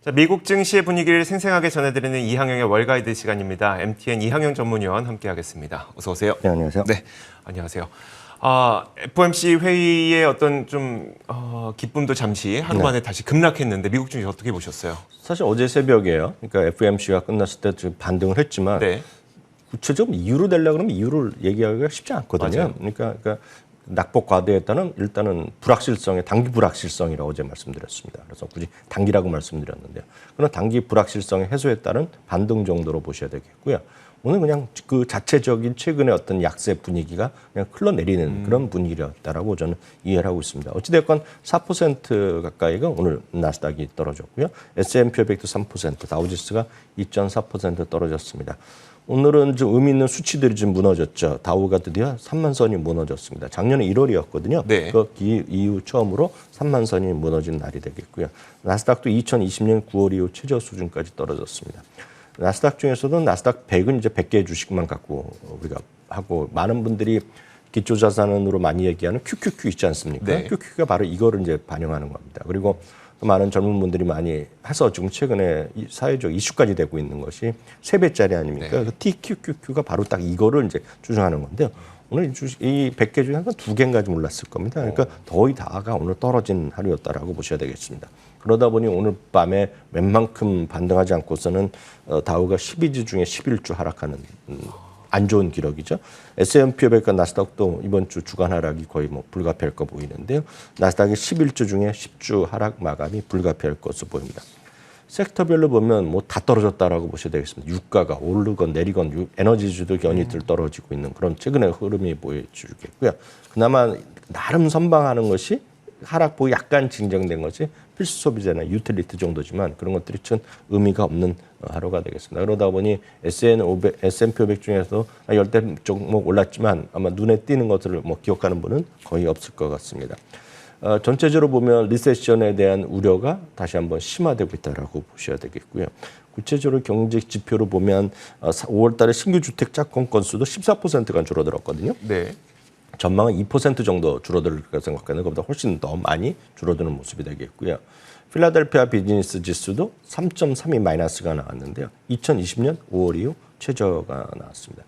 자, 미국 증시의 분위기를 생생하게 전해드리는 이항영의 월가이드 시간입니다. MTN 이항영 전문위원 함께하겠습니다. 어서 오세요. 네, 안녕하세요. 네, 안녕하세요. FOMC 회의의 어떤 좀 기쁨도 잠시 하루 만에 다시 급락했는데 미국 증시 어떻게 보셨어요? 사실 어제 새벽이에요. 그러니까 FOMC가 끝났을 때 좀 반등을 했지만 네. 구체적으로 이유로 되려고 그러면 이유를 얘기하기가 쉽지 않거든요. 맞아요. 그러니까 낙폭 과대에 따른 일단은 불확실성의 단기 불확실성이라고 어제 말씀드렸습니다. 그래서 굳이 단기라고 말씀드렸는데요. 그런 단기 불확실성의 해소에 따른 반등 정도로 보셔야 되겠고요. 오늘 그냥 그 자체적인 최근의 어떤 약세 분위기가 그냥 흘러내리는 그런 분위기였다라고 저는 이해를 하고 있습니다. 어찌됐건 4% 가까이가 오늘 나스닥이 떨어졌고요. S&P 500도 3%, 다우지수가 2.4% 떨어졌습니다. 오늘은 좀 의미 있는 수치들이 좀 무너졌죠. 다우가 드디어 3만 선이 무너졌습니다. 작년에 1월이었거든요. 네. 그 이후 처음으로 3만 선이 무너진 날이 되겠고요. 나스닥도 2020년 9월 이후 최저 수준까지 떨어졌습니다. 나스닥 중에서도 나스닥 100은 이제 100개의 주식만 갖고 우리가 하고 많은 분들이 기초자산으로 많이 얘기하는 QQQ 있지 않습니까? 네. QQQ가 바로 이거를 이제 반영하는 겁니다. 그리고 또 많은 젊은 분들이 많이 해서 지금 최근에 사회적 이슈까지 되고 있는 것이 3배짜리 아닙니까? 네. 그 TQQQ가 바로 딱 이거를 이제 주장하는 건데요. 오늘 이 100개 중에 한 2개인가 좀 올랐을 겁니다. 그러니까 거의 다가 오늘 떨어진 하루였다라고 보셔야 되겠습니다. 그러다 보니 오늘 밤에 웬만큼 반등하지 않고서는 다우가 12주 중에 11주 하락하는 안 좋은 기록이죠. S&P 500과 나스닥도 이번 주 주간 하락이 거의 뭐 불가피할 거 보이는데요. 나스닥이 11주 중에 10주 하락 마감이 불가피할 것으로 보입니다. 섹터별로 보면 뭐 다 떨어졌다라고 보셔야 되겠습니다. 유가가 오르건 내리건 에너지주도 연이들 떨어지고 있는 그런 최근의 흐름이 보여주겠고요. 그나마 나름 선방하는 것이 하락폭이 약간 진정된 것이 필수 소비재나 유틸리티 정도지만 그런 것들이 전 의미가 없는 하루가 되겠습니다. 그러다 보니 S&P 500 중에서 10대 종목 올랐지만 아마 눈에 띄는 것들을 뭐 기억하는 분은 거의 없을 것 같습니다. 전체적으로 보면 리세션에 대한 우려가 다시 한번 심화되고 있다라고 보셔야 되겠고요. 구체적으로 경제 지표로 보면 5월 달에 신규 주택 착공 건수도 14%가 줄어들었거든요. 네. 전망은 2% 정도 줄어들 거라 생각하는 것보다 훨씬 더 많이 줄어드는 모습이 되겠고요. 필라델피아 비즈니스 지수도 3.32 마이너스가 나왔는데요. 2020년 5월 이후 최저가 나왔습니다.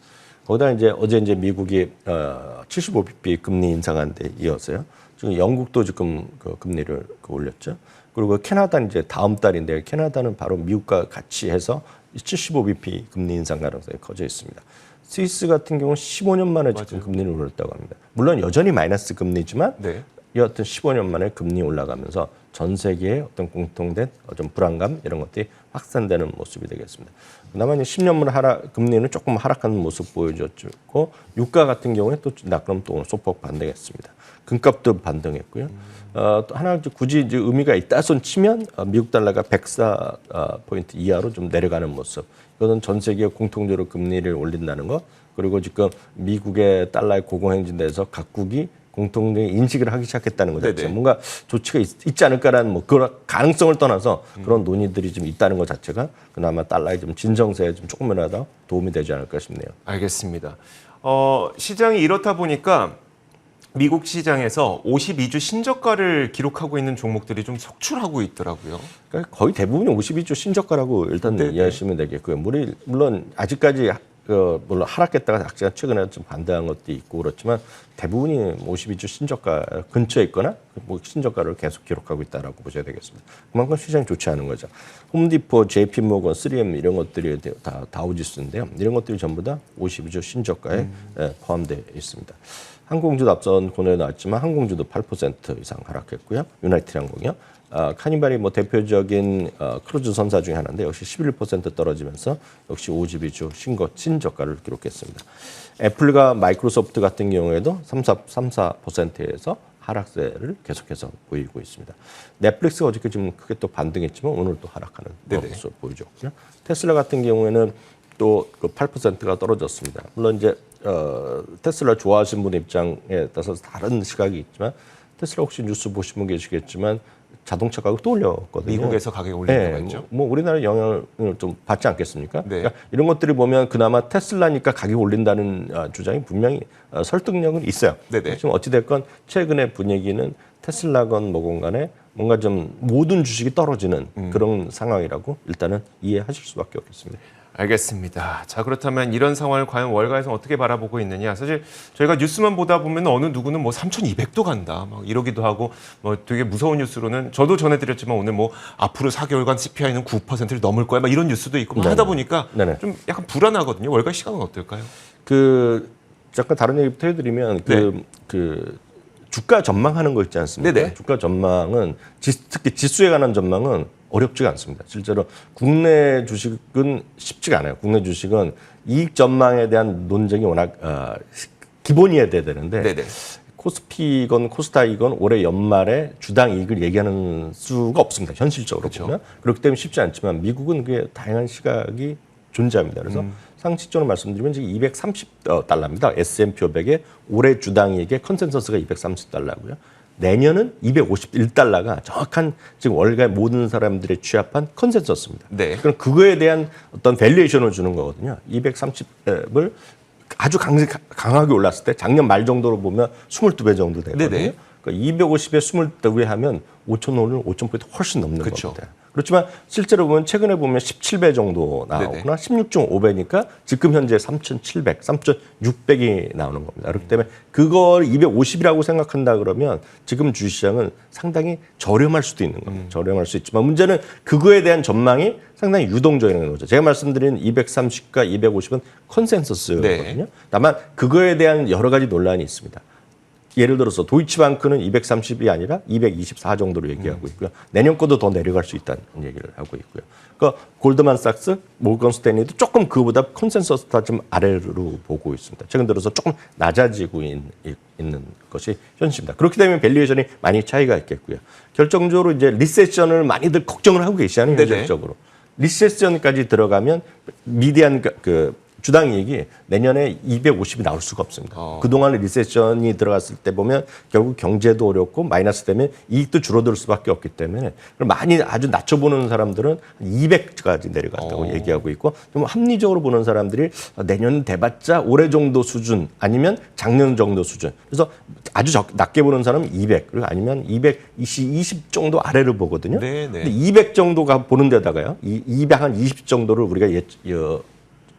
거기다 어제 미국이 75bp 금리 인상한 데 이어서요. 지금 영국도 지금 그 금리를 올렸죠. 그리고 캐나다는 이제 다음 달인데 캐나다는 바로 미국과 같이 해서 75bp 금리 인상 가능성이 커져 있습니다. 스위스 같은 경우는 15년 만에 지금 금리를 올렸다고 합니다. 물론 여전히 마이너스 금리지만 네. 여하튼 15년 만에 금리 올라가면서 전 세계의 어떤 공통된 좀 불안감 이런 것들이 확산되는 모습이 되겠습니다. 그나마 10년물 금리는 조금 하락하는 모습 보여줬고 유가 같은 경우에 또 그럼 또 소폭 반등했습니다. 금값도 반등했고요. 또 하나 굳이 이제 의미가 있다 손 치면 미국 달러가 104포인트 이하로 좀 내려가는 모습. 이것은 전 세계 공통적으로 금리를 올린다는 것. 그리고 지금 미국의 달러의 고공행진에서 각국이 공통적인 인식을 하기 시작했다는 거죠. 네네. 뭔가 조치가 있지 않을까라는 뭐 그런 가능성을 떠나서 그런 논의들이 좀 있다는 것 자체가 그나마 달러의 좀 진정세에 좀 조금이라도 도움이 되지 않을까 싶네요. 알겠습니다. 시장이 이렇다 보니까 미국 시장에서 52주 신저가를 기록하고 있는 종목들이 좀 속출하고 있더라고요. 그러니까 거의 대부분이 52주 신저가라고 일단 네네. 이해하시면 되겠고요. 물론 아직까지 물론 하락했다가 최근에 좀 반대한 것도 있고 그렇지만 대부분이 52주 신저가 근처에 있거나 뭐 신저가를 계속 기록하고 있다라고 보셔야 되겠습니다. 그만큼 시장이 좋지 않은 거죠. 홈디포, JP모건, 3M 이런 것들이 다 다우지수인데요. 이런 것들이 전부 다 52주 신저가에 포함되어 있습니다. 항공주도 앞선 코너에 나왔지만 항공주도 8% 이상 하락했고요. 유나이티드 항공이요. 카니발이 뭐 대표적인 크루즈 선사 중에 하나인데 역시 11% 떨어지면서 역시 52주 신저가를 기록했습니다. 애플과 마이크로소프트 같은 경우에도 3-4%에서 하락세를 계속해서 보이고 있습니다. 넷플릭스가 어저께 좀 크게 또 반등했지만 오늘 또 하락하는 모습을 보여줬고요. 테슬라 같은 경우에는 또 8%가 떨어졌습니다. 물론 이제 테슬라 좋아하시는 분의 입장에 따라서 다른 시각이 있지만 테슬라 혹시 뉴스 보신 분 계시겠지만 자동차 가격 또 올렸거든요. 미국에서 가격이 올린다고 했죠. 뭐 우리나라 영향을 좀 받지 않겠습니까? 네. 그러니까 이런 것들이 보면 그나마 테슬라니까 가격 올린다는 주장이 분명히 설득력은 있어요. 네네. 지금 어찌됐건 최근의 분위기는 테슬라건 뭐건 간에 뭔가 좀 모든 주식이 떨어지는 그런 상황이라고 일단은 이해하실 수밖에 없겠습니다. 알겠습니다. 자, 그렇다면 이런 상황을 과연 월가에서 어떻게 바라보고 있느냐. 사실 저희가 뉴스만 보다 보면 어느 누구는 뭐 3,200도 간다 막 이러기도 하고 뭐 되게 무서운 뉴스로는 저도 전해드렸지만 오늘 뭐 앞으로 4개월간 CPI는 9%를 넘을 거야 막 이런 뉴스도 있고 막 하다 보니까 네네. 좀 약간 불안하거든요. 월가 시각은 어떨까요? 잠깐 다른 얘기부터 해드리면 네. 주가 전망하는 거 있지 않습니까? 네네. 주가 전망은 특히 지수에 관한 전망은 어렵지가 않습니다. 실제로 국내 주식은 쉽지가 않아요. 국내 주식은 이익 전망에 대한 논쟁이 워낙 기본이어야 되는데 네네. 코스피건 코스닥이건 올해 연말에 주당 이익을 얘기하는 수가 없습니다. 현실적으로 그렇죠. 보면. 그렇기 때문에 쉽지 않지만 미국은 그게 다양한 시각이 존재합니다. 그래서 상식적으로 말씀드리면 지금 230달러입니다. S&P 500의 올해 주당 이익의 컨센서스가 230달러고요. 내년은 251달러가 정확한 지금 월가의 모든 사람들의 취합한 컨센서스입니다. 네. 그럼 그거에 대한 어떤 밸류에이션을 주는 거거든요. 230을 아주 강하게 올랐을 때 작년 말 정도로 보면 22배 정도 되거든요. 네네. 그러니까 250에 22배 하면 5,000원을 5,000포인트 훨씬 넘는 그쵸. 겁니다. 그렇지만 실제로 보면 최근에 보면 17배 정도 나오거나 16.5배니까 지금 현재 3,700, 3,600이 나오는 겁니다. 그렇기 때문에 그걸 250이라고 생각한다 그러면 지금 주시장은 상당히 저렴할 수도 있는 겁니다. 저렴할 수 있지만 문제는 그거에 대한 전망이 상당히 유동적인 거죠. 제가 말씀드린 230과 250은 컨센서스거든요. 네. 다만 그거에 대한 여러 가지 논란이 있습니다. 예를 들어서 도이치방크는 230이 아니라 224 정도로 얘기하고 있고요. 내년 거도 더 내려갈 수 있다는 얘기를 하고 있고요. 그러니까 골드만삭스, 모건 스탠리도 조금 그보다 컨센서스가 좀 아래로 보고 있습니다. 최근 들어서 조금 낮아지고 있는 것이 현실입니다. 그렇기 때문에 밸류에이션이 많이 차이가 있겠고요. 결정적으로 이제 리세션을 많이들 걱정을 하고 계시잖아요. 현실적으로. 리세션까지 들어가면 미디안 주당 이익이 내년에 250이 나올 수가 없습니다. 그동안의 리세션이 들어갔을 때 보면 결국 경제도 어렵고 마이너스 되면 이익도 줄어들 수밖에 없기 때문에 많이 아주 낮춰보는 사람들은 200까지 내려갔다고 얘기하고 있고 좀 합리적으로 보는 사람들이 내년 돼봤자 올해 정도 수준 아니면 작년 정도 수준. 그래서 아주 낮게 보는 사람은 200 그리고 아니면 220 정도 아래를 보거든요. 네, 네. 근데 200 정도가 보는 데다가요. 220 정도를 우리가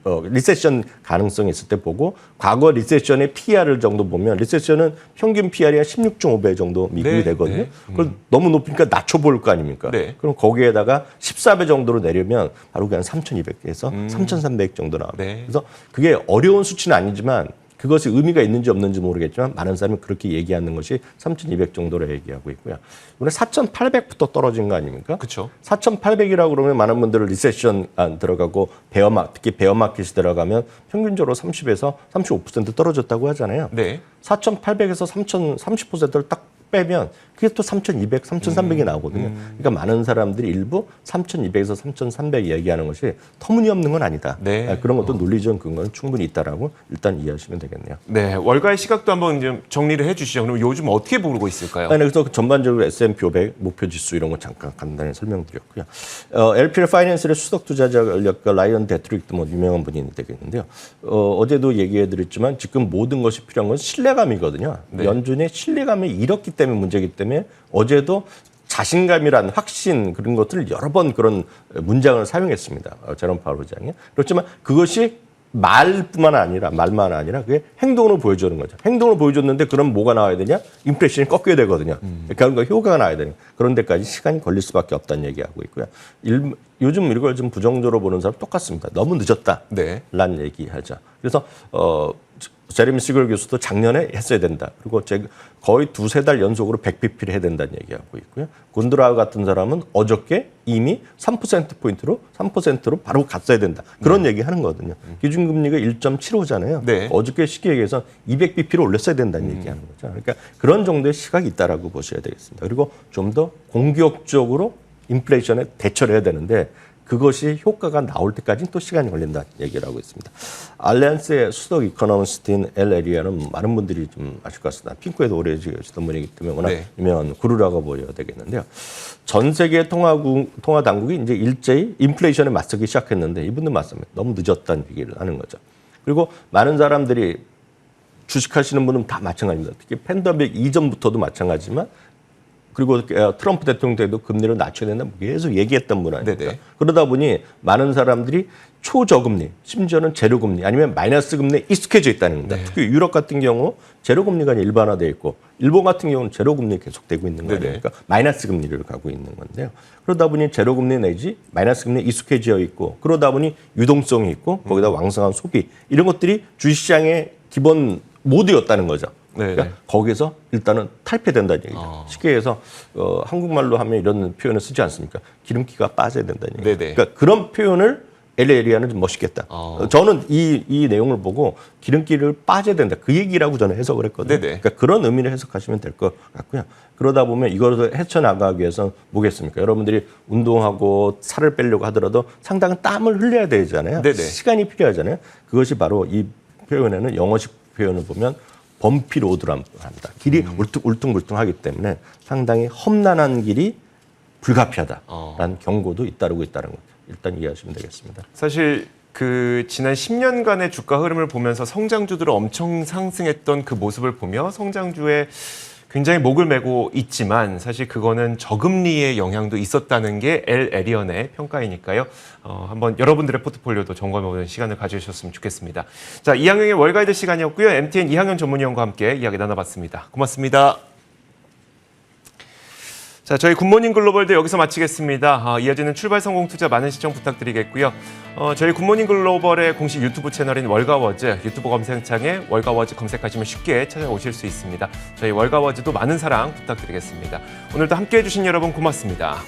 리세션 가능성이 있을 때 보고 과거 리세션의 PR을 정도 보면 리세션은 평균 PR이 한 16.5배 정도 미국이 네, 되거든요. 네. 그걸 너무 높으니까 낮춰볼 거 아닙니까? 네. 그럼 거기에다가 14배 정도로 내리면 바로 그냥 3,200에서 3,300 정도 나옵니다. 네. 그래서 그게 어려운 수치는 아니지만 그것이 의미가 있는지 없는지 모르겠지만 많은 사람이 그렇게 얘기하는 것이 3,200 정도로 얘기하고 있고요. 이번에 4,800부터 떨어진 거 아닙니까? 그렇죠. 4,800이라고 그러면 많은 분들은 리세션 안 들어가고 특히 베어마켓이 들어가면 평균적으로 30에서 35% 떨어졌다고 하잖아요. 네. 4,800에서 3,000, 30%를 딱 빼면 그게 또 3,200, 3,300이 나오거든요. 그러니까 많은 사람들이 일부 3,200에서 3,300 얘기하는 것이 터무니없는 건 아니다. 네. 그런 것도 논리적 근거는 충분히 있다라고 일단 이해하시면 되겠네요. 네. 월가의 시각도 한번 좀 정리를 해 주시죠. 그럼 요즘 어떻게 보고 있을까요? 그래서 전반적으로 S&P 500 목표 지수 이런 거 잠깐 간단히 설명드렸고요. LPL 파이낸스의 수석 투자자 전략가 라이언 데트릭도 뭐 유명한 분이 되겠는데요. 어제도 얘기해드렸지만 지금 모든 것이 필요한 건 신뢰감이거든요. 네. 연준의 신뢰감이 잃었기 때문에 문제이기 때문에 어제도 자신감이란 확신 그런 것들을 여러 번 그런 문장을 사용했습니다. 제롬 파월 의장이. 그렇지만 그것이 말만 아니라 그게 행동으로 보여주는 거죠. 행동으로 보여줬는데 그럼 뭐가 나와야 되냐? 인플레이션이 꺾여야 되거든요. 그러니까 효과가 나와야 되는 그런 데까지 시간이 걸릴 수밖에 없다는 얘기하고 있고요. 요즘 이걸 좀 부정적으로 보는 사람 똑같습니다. 너무 늦었다. 네. 라는 얘기하죠. 그래서 제레미 시글 교수도 작년에 했어야 된다. 그리고 거의 2-3달 연속으로 100bp를 해야 된다는 얘기하고 있고요. 군드라우 같은 사람은 어저께 이미 3%포인트로 바로 갔어야 된다. 그런 얘기하는 거거든요. 기준금리가 1.75잖아요. 네. 어저께 시기에 의해서 200bp를 올렸어야 된다는 얘기하는 거죠. 그러니까 그런 정도의 시각이 있다라고 보셔야 되겠습니다. 그리고 좀 더 공격적으로 인플레이션에 대처를 해야 되는데 그것이 효과가 나올 때까지는 또 시간이 걸린다는 얘기를 하고 있습니다. 알리안스의 수석 이코노미스트인 엘 에리아는 많은 분들이 좀 아실 것 같습니다. 핑크에도 오래 지내셨던 분이기 때문에 워낙 네. 유명한 구루라고 보여야 되겠는데요. 전 세계 통화 당국이 이제 일제히 인플레이션에 맞서기 시작했는데 이분들 맞습니다. 너무 늦었다는 얘기를 하는 거죠. 그리고 많은 사람들이 주식하시는 분은 다 마찬가지입니다. 특히 팬데믹 이전부터도 마찬가지지만 그리고 트럼프 대통령 때도 금리를 낮춰야 된다 계속 얘기했던 분 아닙니까? 네네. 그러다 보니 많은 사람들이 초저금리, 심지어는 제로금리 아니면 마이너스 금리에 익숙해져 있다는 겁니다. 네. 특히 유럽 같은 경우 제로금리가 일반화되어 있고 일본 같은 경우는 제로금리 계속되고 있는 거예요. 네네. 그러니까 마이너스 금리를 가고 있는 건데요. 그러다 보니 제로금리 내지 마이너스 금리에 익숙해져 있고 그러다 보니 유동성이 있고 거기다 왕성한 소비 이런 것들이 주식시장의 기본 모드였다는 거죠. 네네. 그러니까 거기서 일단은 탈피된다는 얘기죠. 쉽게 해서 한국말로 하면 이런 표현을 쓰지 않습니까? 기름기가 빠져야 된다는 얘기죠. 네네. 그러니까 그런 표현을 LL리아는 좀 멋있겠다. 저는 이 내용을 보고 기름기를 빠져야 된다. 그 얘기라고 저는 해석을 했거든요. 네네. 그러니까 그런 의미를 해석하시면 될 것 같고요. 그러다 보면 이거를 헤쳐나가기 위해서 뭐겠습니까? 여러분들이 운동하고 살을 빼려고 하더라도 상당한 땀을 흘려야 되잖아요. 네네. 시간이 필요하잖아요. 그것이 바로 이 표현에는 영어식 표현을 보면 범피 로드라고 합니다. 길이 울퉁불퉁하기 때문에 상당히 험난한 길이 불가피하다라는 경고도 잇따르고 있다는 것. 일단 이해하시면 되겠습니다. 사실 그 지난 10년간의 주가 흐름을 보면서 성장주들을 엄청 상승했던 그 모습을 보며 성장주에 굉장히 목을 메고 있지만 사실 그거는 저금리의 영향도 있었다는 게 엘 에리언의 평가이니까요. 한번 여러분들의 포트폴리오도 점검해보는 시간을 가지셨으면 좋겠습니다. 자, 이항영의 월가이드 시간이었고요. MTN 이항영 전문위원과 함께 이야기 나눠봤습니다. 고맙습니다. 자, 저희 굿모닝 글로벌도 여기서 마치겠습니다. 이어지는 출발 성공 투자 많은 시청 부탁드리겠고요. 저희 굿모닝 글로벌의 공식 유튜브 채널인 월가워즈 유튜브 검색창에 월가워즈 검색하시면 쉽게 찾아오실 수 있습니다. 저희 월가워즈도 많은 사랑 부탁드리겠습니다. 오늘도 함께해 주신 여러분 고맙습니다.